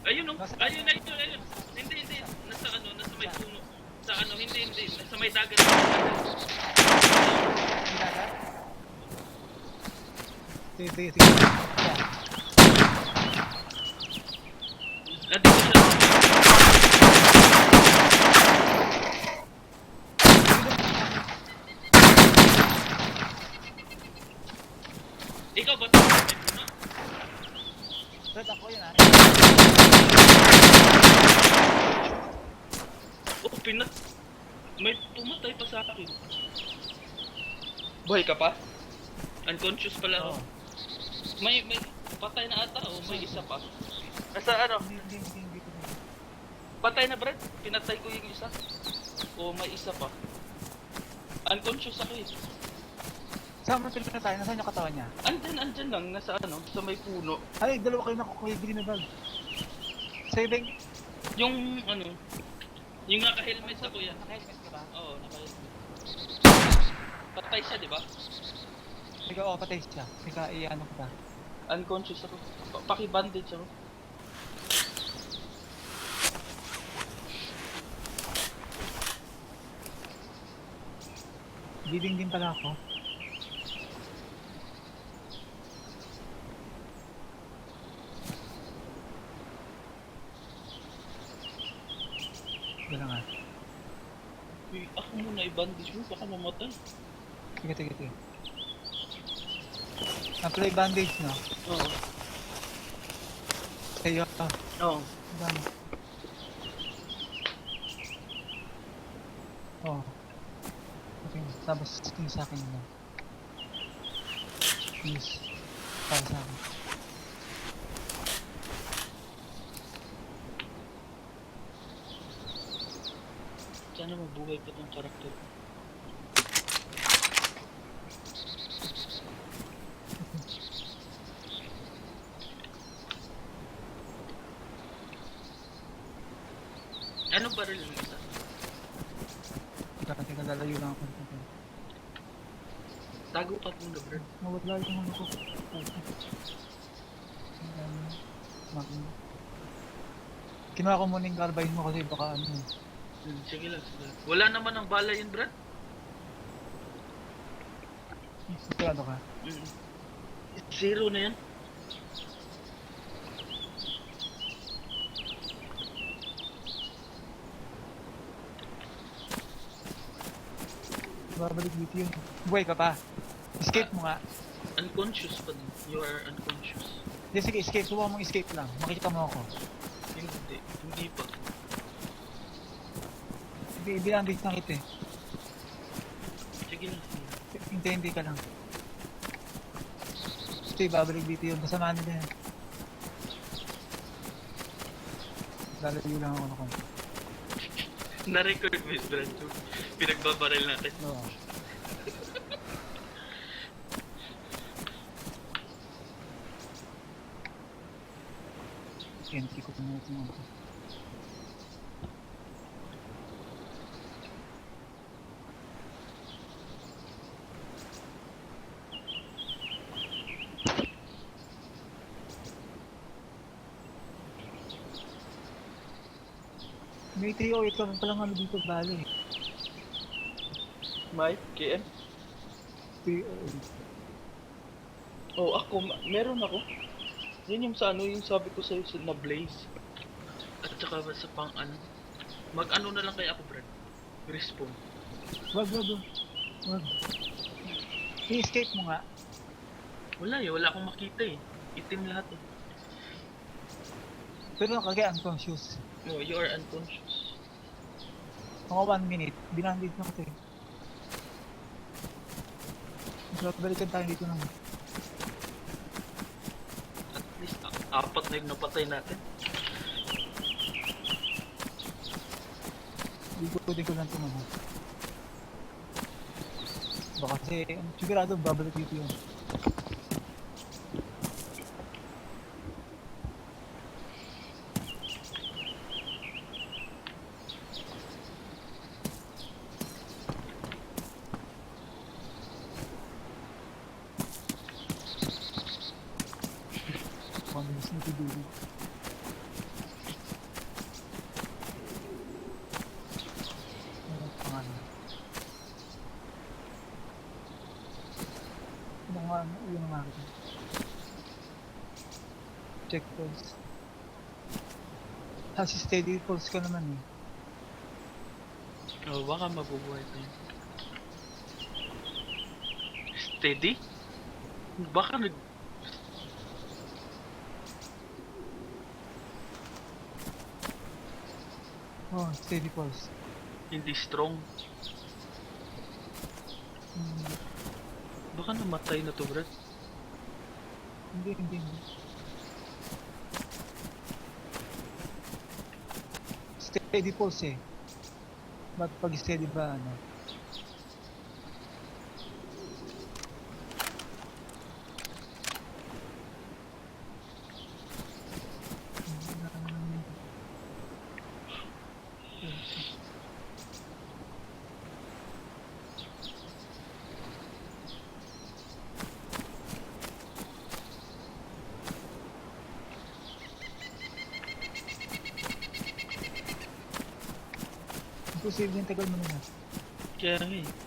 Ayun oh. Ayun. Hindi. Nasa ano, nasa may puno. Sa ano, hindi. Nasa may dagat. Sige. Nandito siya. Ikaw ba ito? May puno? Brad, ako yun Oh, may pumatay pa sa akin. Buhay ka pa? Unconscious pala ako. Oo. May patay na ata o may isa pa? Nasa ano? Hindi ko na. Patay na, Brad? Pinatay ko yung isa? O may isa pa? Unconscious ako eh. Saan mo tuloy na tayo? Nasaan yung katawan niya? Andyan lang, nasa ano, sa may puno. Ay, dalawa kayo nakukuhibili na bag. Saving. Yung ano, yung naka-helmet ako yan. Naka-helmet ka ba? Oo, naka-helmet. Patay siya, di ba? Ikaw, patay siya. Ikaw, i-ano ka ba? Unconscious ako. Paki-bandage ako. Bleeding din pala ako. Wala nga. Uy, ako muna i-bandage mo, baka mamatay. Sige. Apply bandage, no? Oo. Sa'yo. Oo. Dami. Oh. Okay. Tapos yung sa akin na. Please. Para sa akin. Sana mabuhay pa tong karakter. Ano baril yung isa? Teka, lalayo lang ako. Tago ka muna, bro. Wala yung ano ko. Kinuha ko muna yung carbine mo kasi baka ano. Sige lang. Wala naman ang bala yun, Brad. Sigurado ka? Zero na yan. Babalik dito yun. Buhay ka pa. Escape mo nga. Unconscious pa din. You are unconscious. Hindi, sige, escape. Subukan mong escape lang. Makikita mo ako. Hindi pa. Ibinandage na kita eh. Sige lang. Hindi ka lang. Sige, babalik dito yun. Kasama nila yan. Lalayo lang ako na konti. Na-record mo yun, Brad. Pinagbabaril natin. Oo. Entry ko muna ito mga. May 308 ka palang ano dito bali. Mike, KM? 308. Oh, ako, meron ako. Yan yung sa ano, yung sabi ko sa'yo na Blaze. At saka sa pang ano. Mag-ano na lang kaya ako, Brad. Respawn. Wag. I-escape mo nga. Wala wala akong makita eh. Itim lahat eh. Pero kagaya unconscious. No, you are unconscious. Mga 1 minute, binandage na kasi. So, balikan tayo dito naman. At least, apat na yung napatay natin. Di ko lang tumama. Baka kasi, sigurado babalik dito yun. Pamilis na siguro. nakakita. Check pulse. Si steady pulse ka naman eh. Oh, baka mabubuhay pa yun. Steady? Baka nag... Oh, steady pulse. hindi strong. Hmm, Baka namatay na to, Brad. hindi. Steady pulse eh. Ba't pag steady ba ano? Imposible yung tagal mo na. Kaya nga eh.